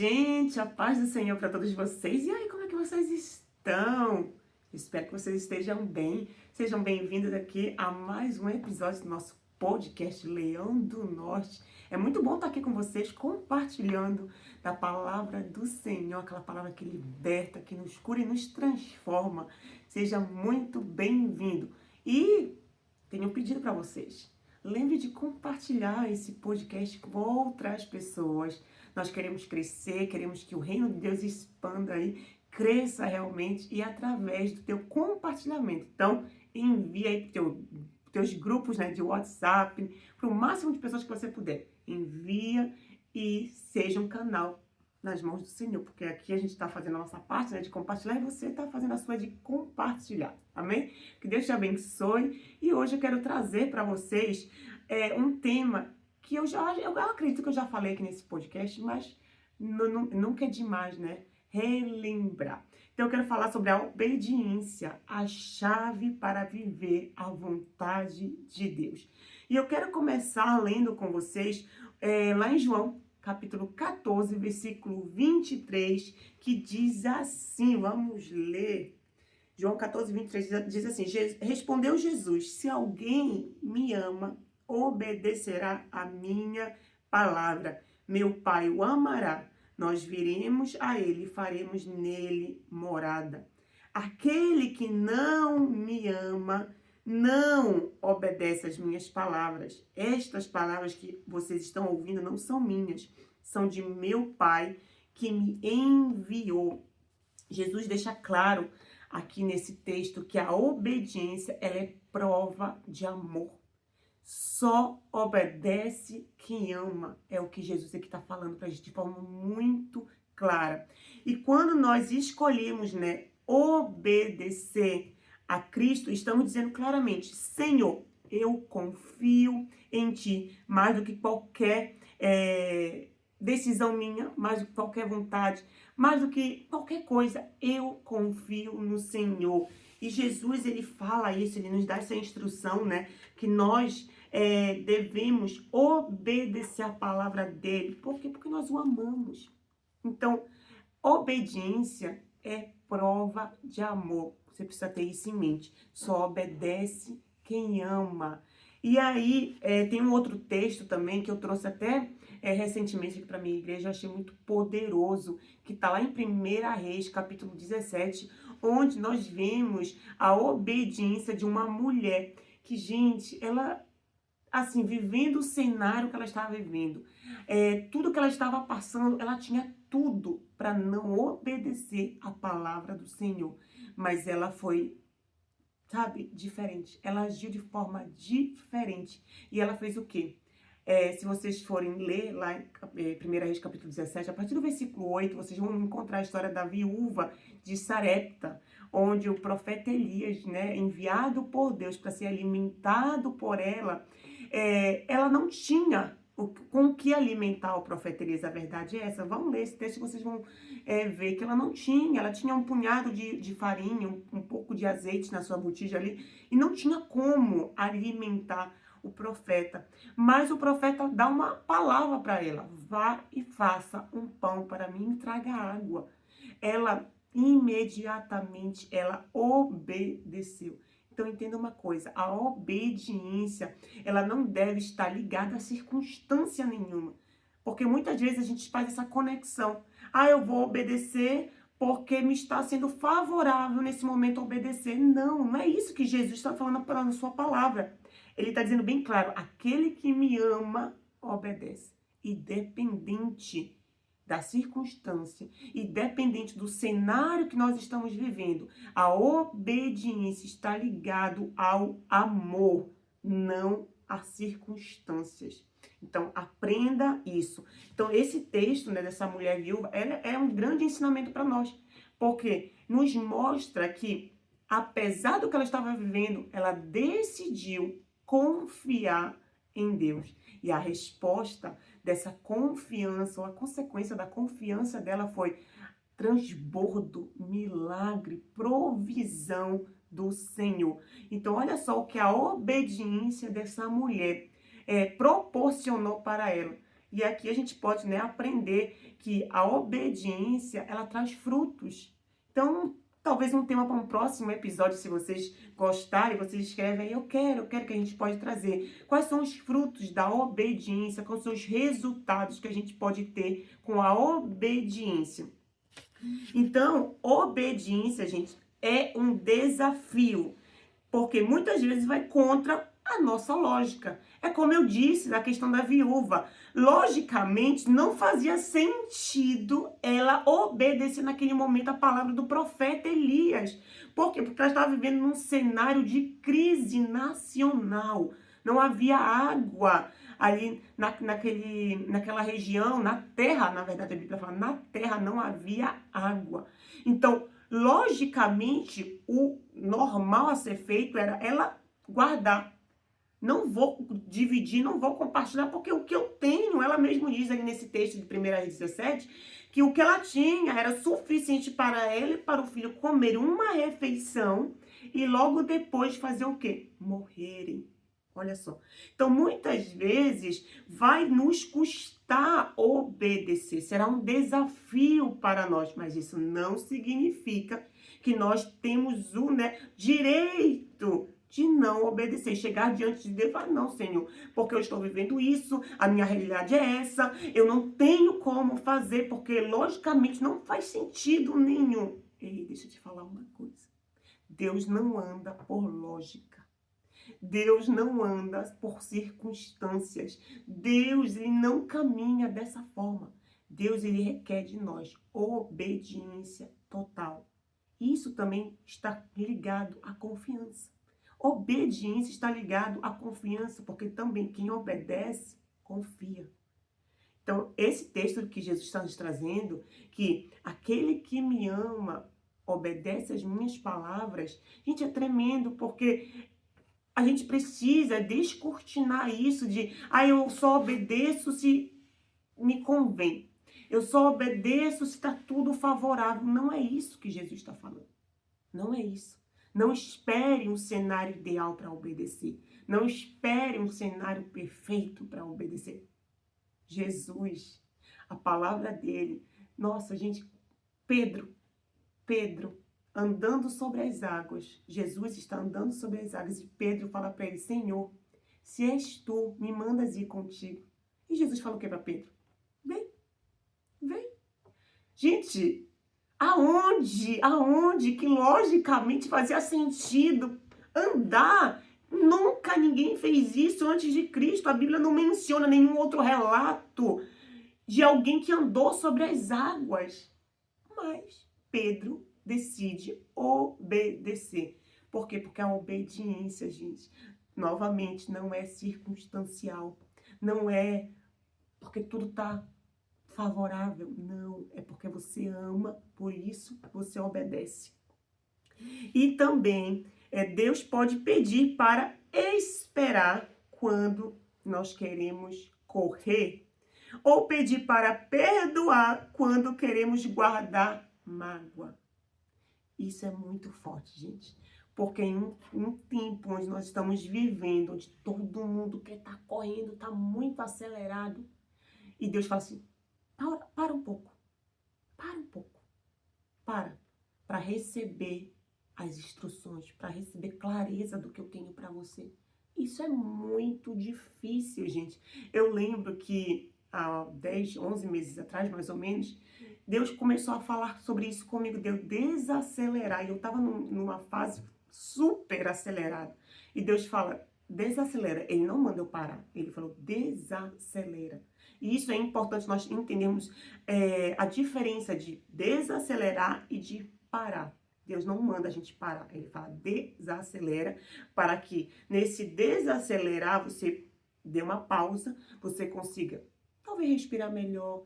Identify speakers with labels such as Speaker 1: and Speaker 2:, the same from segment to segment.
Speaker 1: gente, a paz do Senhor para todos vocês. E aí, como é que vocês estão? Espero que vocês estejam bem. Sejam bem-vindos aqui a mais um episódio do nosso podcast Leão do Norte. É muito bom estar aqui com vocês, compartilhando da palavra do Senhor, aquela palavra que liberta, que nos cura e nos transforma. Seja muito bem-vindo. E tenho um pedido para vocês. Lembre de compartilhar esse podcast com outras pessoas. Nós queremos crescer, queremos que o reino de Deus expanda aí, cresça realmente e através do teu compartilhamento. Então, envia aí para teus grupos, né, de WhatsApp, para o máximo de pessoas que você puder. Envia e seja um canal nas mãos do Senhor, porque aqui a gente está fazendo a nossa parte, né, de compartilhar, e você está fazendo a sua de compartilhar, amém? Que Deus te abençoe, e hoje eu quero trazer para vocês um tema que eu acredito que eu já falei aqui nesse podcast, mas nunca é demais, né, relembrar. Então eu quero falar sobre a obediência, a chave para viver a vontade de Deus. E eu quero começar lendo com vocês lá em João, capítulo 14, versículo 23, que diz assim, vamos ler. João 14, 23 diz assim, respondeu Jesus, se alguém me ama, obedecerá a minha palavra. Meu Pai o amará, nós viremos a ele e faremos nele morada. Aquele que não me ama, não obedece às minhas palavras. Estas palavras que vocês estão ouvindo não são minhas, são de meu Pai que me enviou. Jesus deixa claro aqui nesse texto que a obediência ela é prova de amor. Só obedece quem ama, é o que Jesus aqui está falando para a gente de forma muito clara. E quando nós escolhemos, né, obedecer a Cristo, estamos dizendo claramente, Senhor, eu confio em Ti, mais do que qualquer decisão minha, mais do que qualquer vontade, mais do que qualquer coisa, eu confio no Senhor. E Jesus, ele fala isso, ele nos dá essa instrução, né, que nós devemos obedecer a palavra dele. Por quê? Porque nós o amamos. Então, obediência é prova de amor. Você precisa ter isso em mente. Só obedece quem ama. E aí, tem um outro texto também que eu trouxe até recentemente aqui para minha igreja, eu achei muito poderoso, que está lá em 1 Reis, capítulo 17, onde nós vemos a obediência de uma mulher que, gente, ela, assim, vivendo o cenário que ela estava vivendo, tudo que ela estava passando, ela tinha tudo para não obedecer a palavra do Senhor, mas ela foi, sabe, diferente. Ela agiu de forma diferente. E ela fez o quê? Se vocês forem ler lá em 1 Reis capítulo 17, a partir do versículo 8, vocês vão encontrar a história da viúva de Sarepta, onde o profeta Elias, né, enviado por Deus para ser alimentado por ela, ela não tinha com o que alimentar o profeta Elias. A verdade é essa. Vamos ler esse texto e vocês vão ver que ela não tinha. Ela tinha um punhado de farinha, um pouco de azeite na sua botija ali, e não tinha como alimentar o profeta. Mas o profeta dá uma palavra para ela: vá e faça um pão para mim e traga água. Ela imediatamente ela obedeceu. Então entenda uma coisa, a obediência, ela não deve estar ligada a circunstância nenhuma. Porque muitas vezes a gente faz essa conexão. Eu vou obedecer porque me está sendo favorável nesse momento obedecer. Não, não é isso que Jesus está falando na sua palavra. Ele está dizendo bem claro, aquele que me ama, obedece. Independente da circunstância, independente do cenário que nós estamos vivendo, a obediência está ligado ao amor, não a circunstâncias. Então, aprenda isso. Então, esse texto, né, dessa mulher viúva, é um grande ensinamento para nós, porque nos mostra que, apesar do que ela estava vivendo, ela decidiu confiar em Deus. E a resposta dessa confiança, ou a consequência da confiança dela foi transbordo, milagre, provisão do Senhor. Então, olha só o que a obediência dessa mulher proporcionou para ela. E aqui a gente pode, né, aprender que a obediência, ela traz frutos. Então, talvez um tema para um próximo episódio, se vocês gostarem, vocês escrevem aí, eu quero que a gente pode trazer. Quais são os frutos da obediência, quais são os resultados que a gente pode ter com a obediência. Então, obediência, gente, é um desafio, porque muitas vezes vai contra a nossa lógica. É como eu disse na questão da viúva. Logicamente, não fazia sentido ela obedecer naquele momento a palavra do profeta Elias. Por quê? Porque ela estava vivendo num cenário de crise nacional. Não havia água ali naquela região, na terra, na verdade a Bíblia fala, na terra não havia água. Então, logicamente, o normal a ser feito era ela guardar. Não vou dividir, não vou compartilhar, porque o que eu tenho, ela mesma diz ali nesse texto de 1 Reis 17, que o que ela tinha era suficiente para ela e para o filho comer uma refeição e logo depois fazer o quê? Morrerem. Olha só. Então, muitas vezes, vai nos custar obedecer. Será um desafio para nós, mas isso não significa que nós temos o direito de não obedecer. Chegar diante de Deus e falar, não, Senhor, porque eu estou vivendo isso, a minha realidade é essa, eu não tenho como fazer, porque logicamente não faz sentido nenhum. Ei, deixa eu te falar uma coisa. Deus não anda por lógica. Deus não anda por circunstâncias. Deus, ele não caminha dessa forma. Deus, ele requer de nós obediência total. Isso também está ligado à confiança. Obediência está ligado à confiança, porque também quem obedece, confia. Então, esse texto que Jesus está nos trazendo, que aquele que me ama, obedece às minhas palavras, gente, é tremendo, porque a gente precisa descortinar isso de, eu só obedeço se me convém. Eu só obedeço se está tudo favorável. Não é isso que Jesus está falando. Não é isso. Não espere um cenário ideal para obedecer. Não espere um cenário perfeito para obedecer. Jesus, a palavra dele. Nossa, gente, Pedro, andando sobre as águas. Jesus está andando sobre as águas e Pedro fala para ele, Senhor, se és tu, me mandas ir contigo. E Jesus fala o que para Pedro? Vem. Gente, aonde que logicamente fazia sentido andar? Nunca ninguém fez isso antes de Cristo. A Bíblia não menciona nenhum outro relato de alguém que andou sobre as águas. Mas Pedro decide obedecer. Por quê? Porque a obediência, gente, novamente, não é circunstancial. Não é porque tudo está favorável. Não, é porque você ama, por isso você obedece. E também, Deus pode pedir para esperar quando nós queremos correr. Ou pedir para perdoar quando queremos guardar mágoa. Isso é muito forte, gente. Porque em um tempo onde nós estamos vivendo, onde todo mundo quer estar correndo, está muito acelerado. E Deus fala assim, para um pouco. Para receber as instruções, para receber clareza do que eu tenho para você. Isso é muito difícil, gente. Eu lembro que há 10, 11 meses atrás, mais ou menos, Deus começou a falar sobre isso comigo, Deus desacelerar. E eu estava numa fase super acelerada. E Deus fala, desacelera. Ele não manda eu parar. Ele falou, desacelera. E isso é importante nós entendermos a diferença de desacelerar e de parar. Deus não manda a gente parar. Ele fala, desacelera, para que nesse desacelerar você dê uma pausa, você consiga talvez respirar melhor,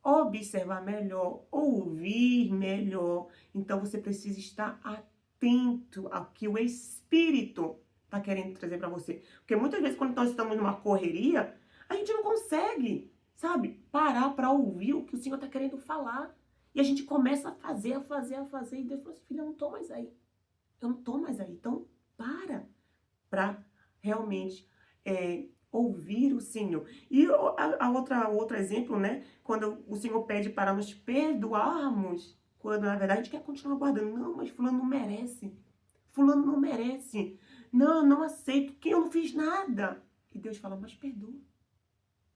Speaker 1: observar melhor, ouvir melhor. Então você precisa estar atento ao que o Espírito está querendo trazer para você. Porque muitas vezes quando nós estamos numa correria, a gente não consegue, sabe, parar para ouvir o que o Senhor está querendo falar. E a gente começa a fazer. E Deus falou assim, filha, eu não estou mais aí. Então, para realmente Ouvir o Senhor. E outro exemplo, né? Quando o Senhor pede para nos perdoarmos, quando na verdade a gente quer continuar guardando. Não, mas fulano não merece. Fulano não merece. Não, não aceito, que eu não fiz nada. E Deus fala, mas perdoa.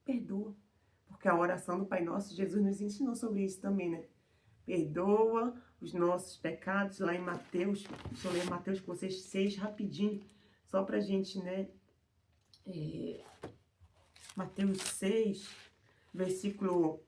Speaker 1: Perdoa. Porque a oração do Pai Nosso, Jesus nos ensinou sobre isso também, né? Perdoa os nossos pecados, lá em Mateus. Deixa eu ler Mateus com vocês 6 rapidinho. Só pra gente, né? Mateus 6, versículo...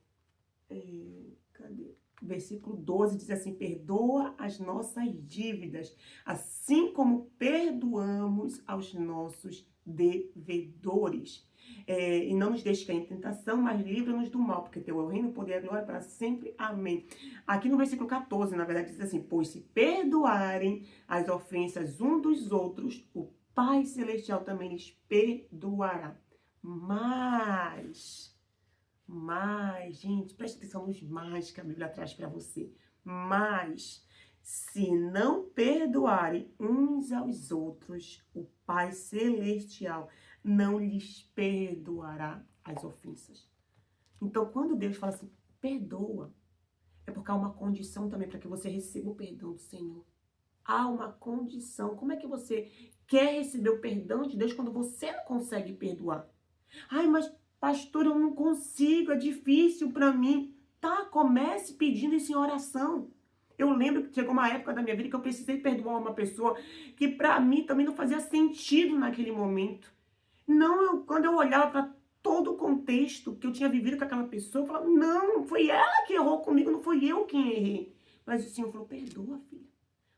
Speaker 1: cadê? Versículo 12 diz assim, perdoa as nossas dívidas, assim como perdoamos aos nossos devedores. E não nos deixe cair em tentação, mas livra-nos do mal, porque teu é o reino, o poder e a glória para sempre. Amém. Aqui no versículo 14, na verdade, diz assim, pois se perdoarem as ofensas uns dos outros, o Pai Celestial também lhes perdoará. Mas, gente, preste atenção nos mais que a Bíblia traz para você. Mas, se não perdoarem uns aos outros, o Pai Celestial não lhes perdoará as ofensas. Então, quando Deus fala assim, perdoa, é porque há uma condição também para que você receba o perdão do Senhor. Há uma condição. Como é que você quer receber o perdão de Deus quando você não consegue perdoar? Ai, mas pastor, eu não consigo, é difícil para mim. Tá, comece pedindo isso em oração. Eu lembro que chegou uma época da minha vida que eu precisei perdoar uma pessoa que para mim também não fazia sentido naquele momento. Não, quando eu olhava para todo o contexto que eu tinha vivido com aquela pessoa, eu falava, não, foi ela que errou comigo, não foi eu quem errei. Mas o Senhor falou, perdoa, filha.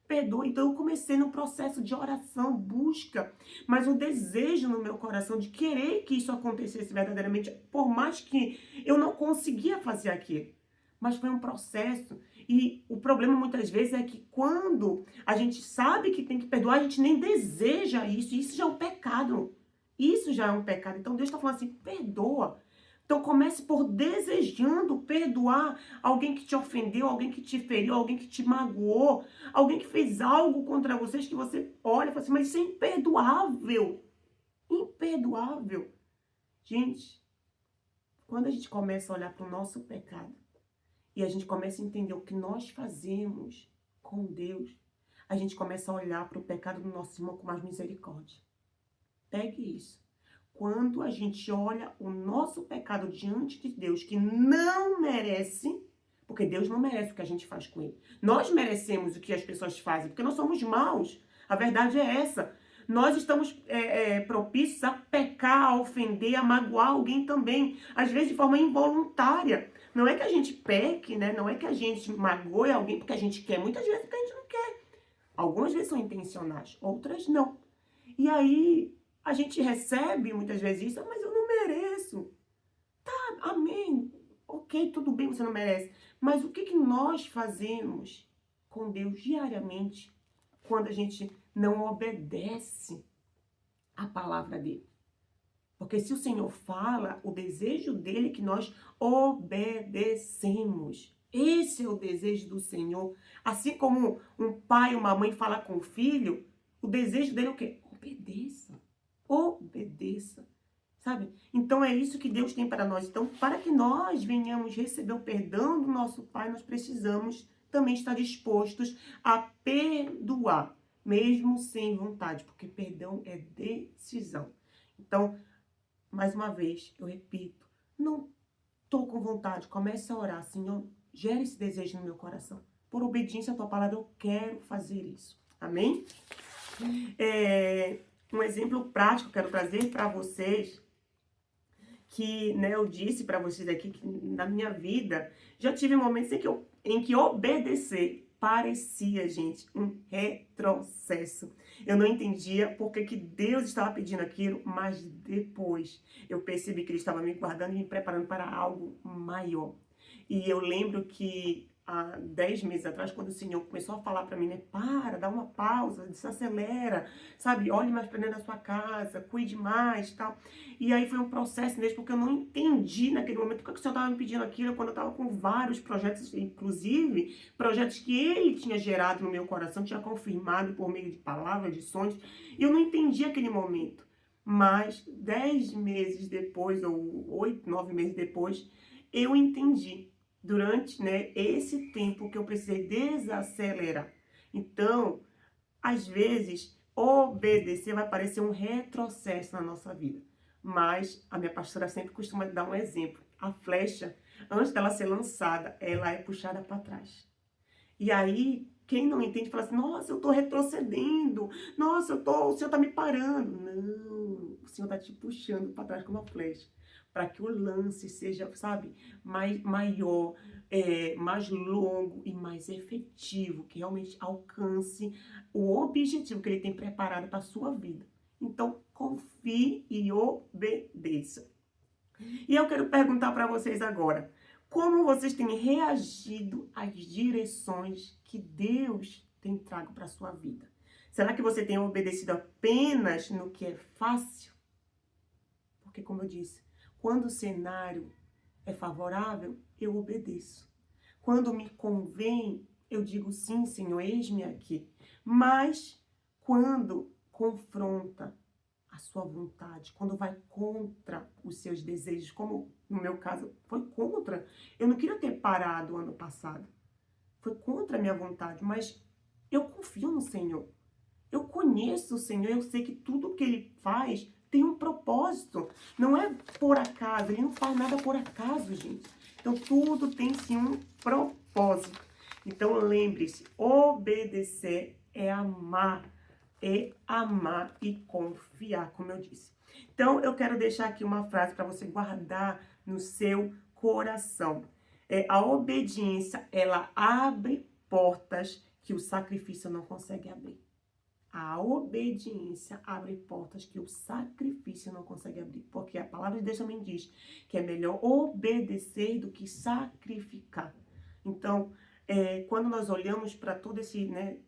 Speaker 1: Perdoa. Então eu comecei no processo de oração, busca, mas um desejo no meu coração de querer que isso acontecesse verdadeiramente, por mais que eu não conseguia fazer aquilo. Mas foi um processo. E o problema muitas vezes é que quando a gente sabe que tem que perdoar, a gente nem deseja isso. E isso já é um pecado. Isso já é um pecado. Então Deus está falando assim, perdoa. Então comece por desejando perdoar alguém que te ofendeu, alguém que te feriu, alguém que te magoou, alguém que fez algo contra vocês que você olha e fala assim, mas isso é imperdoável. Imperdoável. Gente, quando a gente começa a olhar para o nosso pecado e a gente começa a entender o que nós fazemos com Deus, a gente começa a olhar para o pecado do nosso irmão com mais misericórdia. Pegue isso. Quando a gente olha o nosso pecado diante de Deus, que não merece, porque Deus não merece o que a gente faz com ele. Nós merecemos o que as pessoas fazem, porque nós somos maus. A verdade é essa. Nós estamos propícios a pecar, a ofender, a magoar alguém também. Às vezes de forma involuntária. Não é que a gente peque, né? Não é que a gente magoe alguém porque a gente quer. Muitas vezes porque a gente não quer. Algumas vezes são intencionais, outras não. E aí a gente recebe muitas vezes isso, mas eu não mereço. Tá, amém. Ok, tudo bem, você não merece. Mas o que nós fazemos com Deus diariamente quando a gente não obedece a palavra dele? Porque se o Senhor fala, o desejo dele é que nós obedecemos. Esse é o desejo do Senhor. Assim como um pai e uma mãe falam com o filho, o desejo dele é o quê? Obedeça. Obedeça. Sabe? Então é isso que Deus tem para nós. Então, para que nós venhamos receber o perdão do nosso Pai, nós precisamos também estar dispostos a perdoar, mesmo sem vontade, porque perdão é decisão. Então, mais uma vez, eu repito, não estou com vontade, comece a orar, Senhor, gera esse desejo no meu coração. Por obediência à tua palavra, eu quero fazer isso. Amém? Um exemplo prático que eu quero trazer para vocês, que né, eu disse para vocês aqui, que na minha vida, já tive momentos em que obedecer parecia, gente, um retrocesso. Eu não entendia por que Deus estava pedindo aquilo, mas depois eu percebi que Ele estava me guardando e me preparando para algo maior. E eu lembro que há 10 meses atrás, quando o Senhor começou a falar para mim, né, dá uma pausa, desacelera, sabe, olhe mais para dentro da sua casa, cuide mais e tal. E aí foi um processo mesmo, porque eu não entendi naquele momento porque o Senhor estava me pedindo aquilo, quando eu estava com vários projetos, inclusive projetos que Ele tinha gerado no meu coração, tinha confirmado por meio de palavras, de sonhos, e eu não entendi aquele momento. Mas 10 meses depois, ou 8, 9 meses depois, eu entendi durante, né, esse tempo que eu precisei desacelerar. Então, às vezes, obedecer vai parecer um retrocesso na nossa vida. Mas a minha pastora sempre costuma dar um exemplo. A flecha, antes dela ser lançada, ela é puxada para trás. E aí, quem não entende fala assim, nossa, eu tô retrocedendo, nossa, o Senhor tá me parando. Não, o Senhor tá te puxando para trás com uma flecha, para que o lance seja, sabe, maior, mais longo e mais efetivo, que realmente alcance o objetivo que Ele tem preparado para a sua vida. Então, confie e obedeça. E eu quero perguntar para vocês agora, como vocês têm reagido às direções que Deus tem trago para a sua vida? Será que você tem obedecido apenas no que é fácil? Porque, como eu disse, quando o cenário é favorável, eu obedeço. Quando me convém, eu digo sim, Senhor, eis-me aqui. Mas quando confronta a sua vontade, quando vai contra os seus desejos, como no meu caso foi contra, eu não queria ter parado ano passado, foi contra a minha vontade, mas eu confio no Senhor, eu conheço o Senhor, eu sei que tudo que Ele faz tem um propósito, não é por acaso, Ele não faz nada por acaso, gente. Então tudo tem sim um propósito. Então lembre-se, obedecer é amar e confiar, como eu disse. Então, eu quero deixar aqui uma frase para você guardar no seu coração. A obediência, ela abre portas que o sacrifício não consegue abrir. A obediência abre portas que o sacrifício não consegue abrir. Porque a palavra de Deus também diz que é melhor obedecer do que sacrificar. Então, quando nós olhamos para todo esse, né,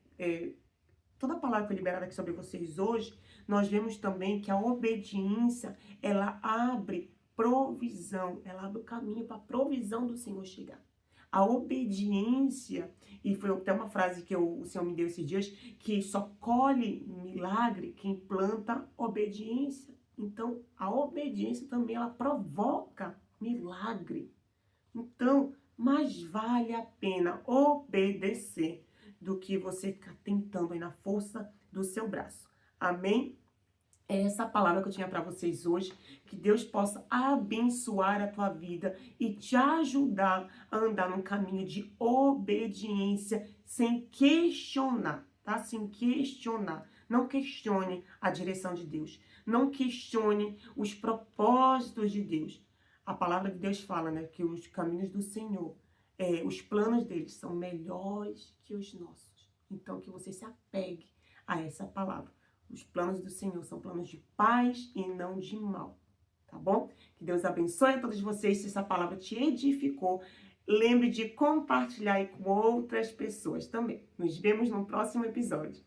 Speaker 1: toda a palavra que foi liberada aqui sobre vocês hoje, nós vemos também que a obediência, ela abre provisão, ela abre o caminho para a provisão do Senhor chegar. A obediência, e foi até uma frase que o Senhor me deu esses dias, que só colhe milagre quem planta obediência. Então, a obediência também, ela provoca milagre. Então, mais vale a pena obedecer do que você ficar tentando aí na força do seu braço. Amém? É essa palavra que eu tinha para vocês hoje, que Deus possa abençoar a tua vida e te ajudar a andar num caminho de obediência sem questionar, tá? Sem questionar. Não questione a direção de Deus. Não questione os propósitos de Deus. A palavra de Deus fala, né, que os caminhos do Senhor, os planos deles são melhores que os nossos. Então, que você se apegue a essa palavra. Os planos do Senhor são planos de paz e não de mal, tá bom? Que Deus abençoe a todos vocês. Se essa palavra te edificou, lembre de compartilhar com outras pessoas também. Nos vemos no próximo episódio.